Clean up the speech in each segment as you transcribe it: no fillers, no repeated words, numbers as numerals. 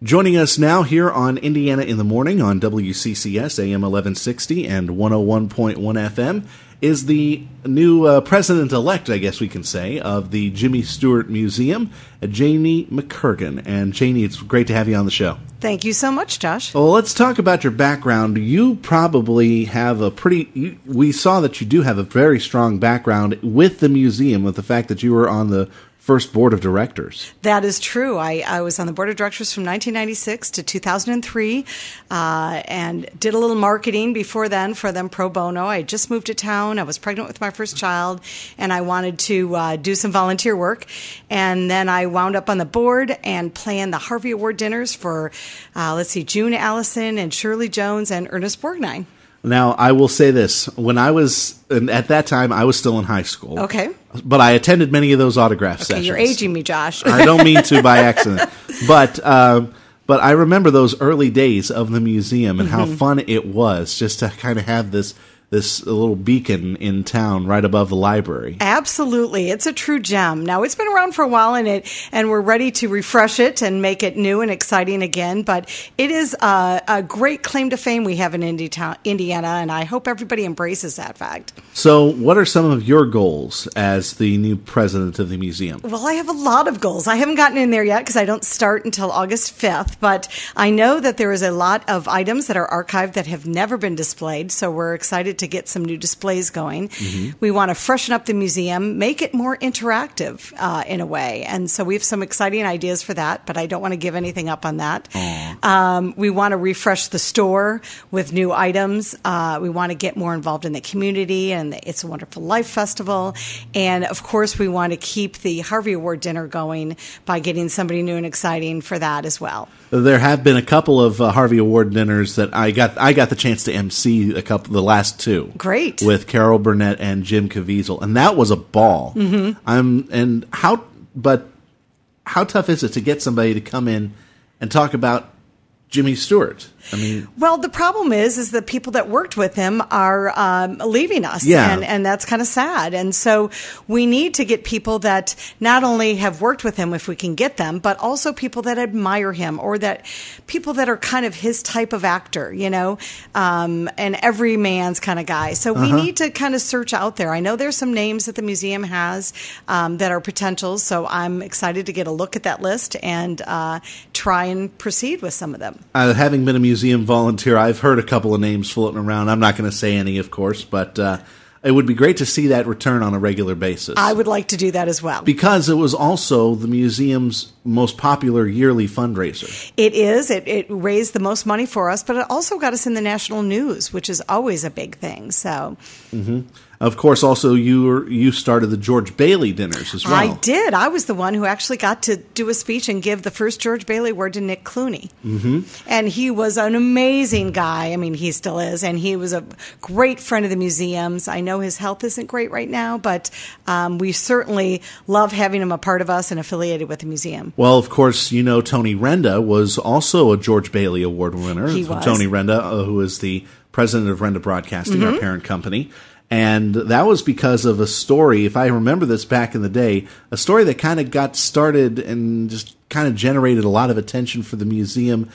Joining us now here on Indiana in the Morning on WCCS AM 1160 and 101.1 FM is the new president-elect, I guess we can say, of the Jimmy Stewart Museum, Janie McKirgan. And Janie, it's great to have you on the show. Thank you so much, Josh. Well, let's talk about your background. You probably have we saw that you do have a very strong background with the museum, with the fact that you were on the first board of directors. That is true. I was on the board of directors from 1996 to 2003 and did a little marketing before then for them pro bono. I had just moved to town. I was pregnant with my first child, and I wanted to do some volunteer work. And then I wound up on the board and planned the Harvey Award dinners for, June Allison and Shirley Jones and Ernest Borgnine. Now, I will say this. When I was, at that time, I was still in high school. Okay. But I attended many of those autograph sessions. You're aging me, Josh. I don't mean to by accident. But I remember those early days of the museum and how fun it was just to kind of have this little beacon in town right above the library. Absolutely. It's a true gem. Now, it's been around for a while, and we're ready to refresh it and make it new and exciting again, but it is a great claim to fame we have in Indiana, and I hope everybody embraces that fact. So what are some of your goals as the new president of the museum? Well, I have a lot of goals. I haven't gotten in there yet because I don't start until August 5th, but I know that there is a lot of items that are archived that have never been displayed, so we're excited to get some new displays going. We want to freshen up the museum, make it more interactive in a way. And so we have some exciting ideas for that, but I don't want to give anything up on that. We want to refresh the store with new items. We want to get more involved in the community and the It's a Wonderful Life Festival. And of course, we want to keep the Harvey Award dinner going by getting somebody new and exciting for that as well. There have been a couple of Harvey Award dinners that I got the chance to MC the last two. Great. With Carol Burnett and Jim Caviezel, and that was a ball. But how tough is it to get somebody to come in and talk about Jimmy Stewart? Well, the problem is the people that worked with him are leaving us, and that's kind of sad. And so we need to get people that not only have worked with him, if we can get them, but also people that admire him, or that people that are kind of his type of actor, and every man's kind of guy. So we need to kind of search out there. I know there's some names that the museum has that are potentials, so I'm excited to get a look at that list and try and proceed with some of them. Having been a museum volunteer, I've heard a couple of names floating around. I'm not going to say any, of course, but it would be great to see that return on a regular basis. I would like to do that as well. Because it was also the museum's most popular yearly fundraiser. It is. It raised the most money for us, but it also got us in the national news, which is always a big thing. So. Of course, also you started the George Bailey dinners as well. I did. I was the one who actually got to do a speech and give the first George Bailey Award to Nick Clooney. And he was an amazing guy. I mean, he still is. And he was a great friend of the museum's. I know his health isn't great right now, but we certainly love having him a part of us and affiliated with the museum. Well, of course, Tony Renda was also a George Bailey Award winner. He was. Tony Renda, who is the president of Renda Broadcasting, our parent company. And that was because of a story, if I remember this back in the day, a story that kind of got started and just kind of generated a lot of attention for the museum,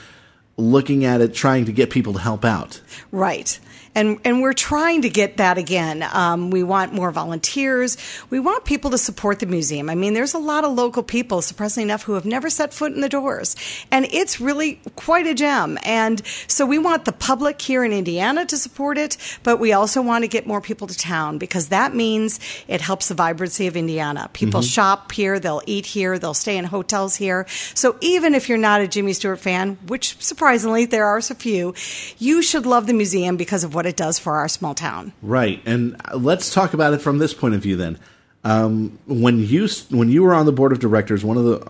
looking at it, trying to get people to help out. Right. And we're trying to get that again. We want more volunteers. We want people to support the museum. I mean, there's a lot of local people, surprisingly enough, who have never set foot in the doors. And it's really quite a gem. And so we want the public here in Indiana to support it, but we also want to get more people to town, because that means it helps the vibrancy of Indiana. People shop here, they'll eat here, they'll stay in hotels here. So even if you're not a Jimmy Stewart fan, which surprisingly there are so few, you should love the museum because of what it does for our small town. Right. And let's talk about it from this point of view then. When you were on the board of directors,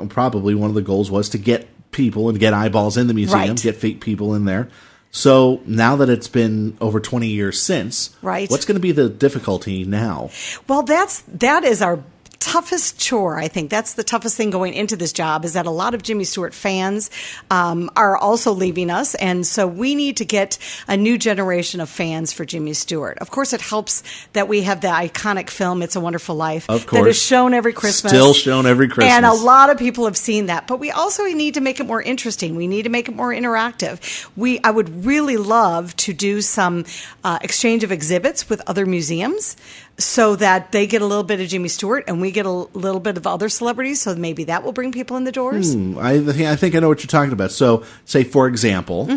probably one of the goals was to get people and get eyeballs in the museum, get fake people in there. So now that it's been over 20 years since, what's going to be the difficulty now? Well, that is our toughest chore, I think. That's the toughest thing going into this job, is that a lot of Jimmy Stewart fans are also leaving us. And so we need to get a new generation of fans for Jimmy Stewart. Of course, it helps that we have the iconic film, It's a Wonderful Life, of course, that is shown every Christmas. Still shown every Christmas. And a lot of people have seen that. But we also need to make it more interesting. We need to make it more interactive. I would really love to do some exchange of exhibits with other museums so that they get a little bit of Jimmy Stewart and we get a little bit of other celebrities. So maybe that will bring people in the doors. I think I know what you're talking about. So, say for example,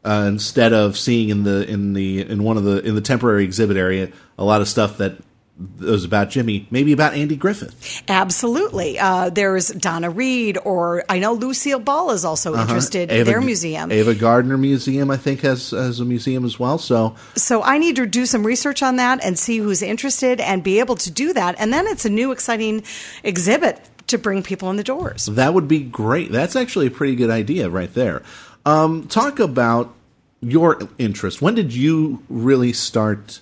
instead of seeing in the temporary exhibit area a lot of stuff that was about Jimmy, maybe about Andy Griffith. Absolutely. There's Donna Reed, or I know Lucille Ball is also interested in their museum. Ava Gardner Museum, I think, has a museum as well. So I need to do some research on that and see who's interested and be able to do that. And then it's a new, exciting exhibit to bring people in the doors. That would be great. That's actually a pretty good idea right there. Talk about your interest. When did you really start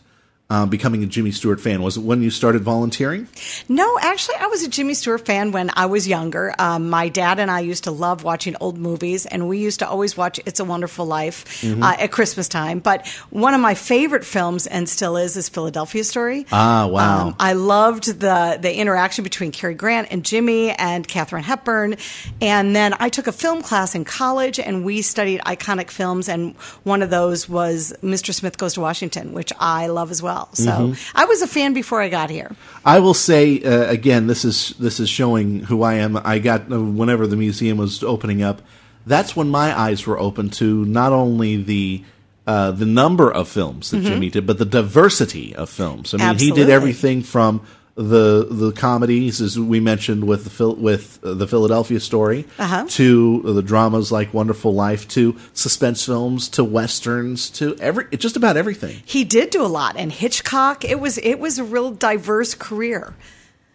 becoming a Jimmy Stewart fan? Was it when you started volunteering? No, actually, I was a Jimmy Stewart fan when I was younger. My dad and I used to love watching old movies, and we used to always watch It's a Wonderful Life at Christmas time. But one of my favorite films, and still is Philadelphia Story. Ah, wow. I loved the interaction between Cary Grant and Jimmy and Katharine Hepburn. And then I took a film class in college, and we studied iconic films, and one of those was Mr. Smith Goes to Washington, which I love as well. So I was a fan before I got here. I will say again, this is showing who I am. I got whenever the museum was opening up, that's when my eyes were open to not only the number of films that Jimmy did, but the diversity of films. I mean, Absolutely. he did everything from the comedies, as we mentioned with the Philadelphia Story, to the dramas like Wonderful Life, to suspense films, to westerns, to just about everything. He did do a lot, and Hitchcock. It was a real diverse career.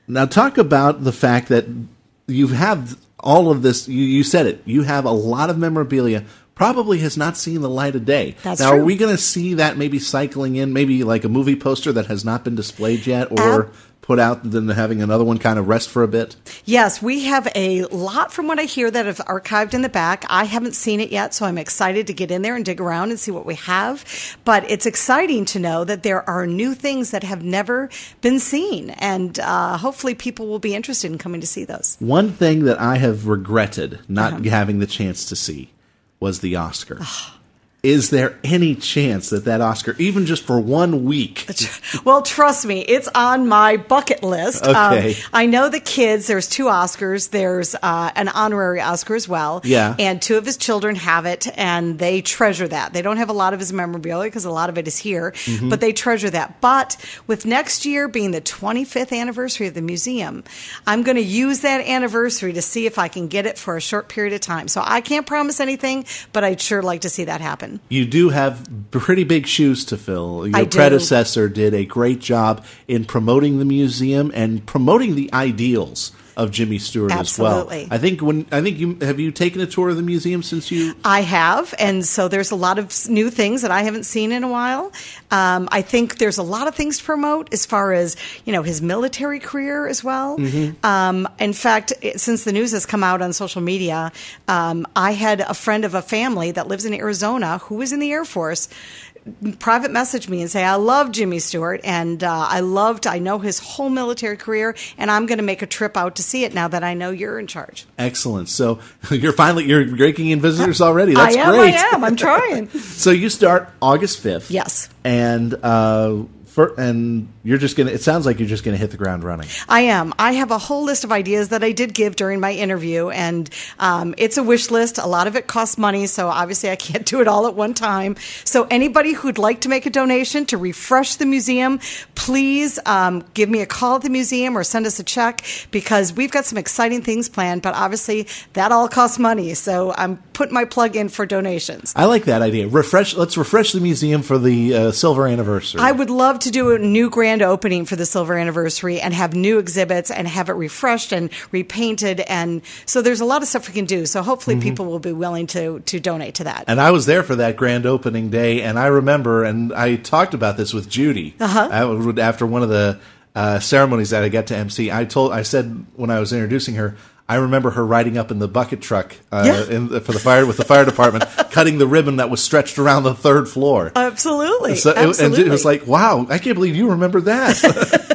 Now, talk about the fact that you have all of this. You said it. You have a lot of memorabilia. Probably has not seen the light of day. That's now, true. Are we going to see that maybe cycling in, maybe like a movie poster that has not been displayed yet, or put out, and then having another one kind of rest for a bit? Yes, we have a lot, from what I hear, that have archived in the back. I haven't seen it yet, so I'm excited to get in there and dig around and see what we have. But it's exciting to know that there are new things that have never been seen, and hopefully people will be interested in coming to see those. One thing that I have regretted not having the chance to see was the Oscar. Is there any chance that Oscar, even just for 1 week? Well, trust me, it's on my bucket list. Okay. I know the kids, there's 2 Oscars. There's an honorary Oscar as well. Yeah. And 2 of his children have it, and they treasure that. They don't have a lot of his memorabilia because a lot of it is here, but they treasure that. But with next year being the 25th anniversary of the museum, I'm going to use that anniversary to see if I can get it for a short period of time. So I can't promise anything, but I'd sure like to see that happen. You do have pretty big shoes to fill. Your I do. predecessor did a great job in promoting the museum and promoting the ideals of Jimmy Stewart Absolutely. as well. Have you taken a tour of the museum since you? I have, and so there's a lot of new things that I haven't seen in a while. I think there's a lot of things to promote as far as his military career as well. In fact, since the news has come out on social media, I had a friend of a family that lives in Arizona who was in the Air Force private message me and say, I love Jimmy Stewart, and I know his whole military career, and I'm going to make a trip out to see it now that I know you're in charge. Excellent. So you're raking in visitors already. That's great. I am. I'm trying. So you start August 5th. Yes. And you're just going to, it sounds like you're just going to hit the ground running. I am. I have a whole list of ideas that I did give during my interview, and it's a wish list. A lot of it costs money, so obviously I can't do it all at one time. So anybody who'd like to make a donation to refresh the museum, please give me a call at the museum or send us a check, because we've got some exciting things planned, but obviously that all costs money. So I'm putting my plug in for donations. I like that idea. Let's refresh the museum for the silver anniversary. I would love to do a new grand opening for the silver anniversary and have new exhibits and have it refreshed and repainted. And so there's a lot of stuff we can do. So hopefully people will be willing to donate to that. And I was there for that grand opening day, and I remember, and I talked about this with Judy after one of the ceremonies that I get to MC. I said when I was introducing her, I remember her riding up in the bucket truck with the fire department, cutting the ribbon that was stretched around the third floor. Absolutely. And it was like, wow, I can't believe you remember that.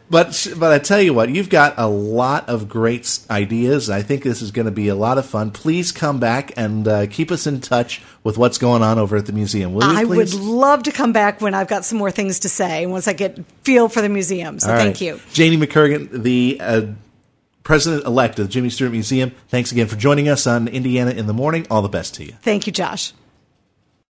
But I tell you what, you've got a lot of great ideas. I think this is going to be a lot of fun. Please come back and keep us in touch with what's going on over at the museum. Will you, please? I would love to come back when I've got some more things to say, once I get feel for the museum. So thank you. Janie McKirgan, the President-elect of the Jimmy Stewart Museum, thanks again for joining us on Indiana in the Morning. All the best to you. Thank you, Josh.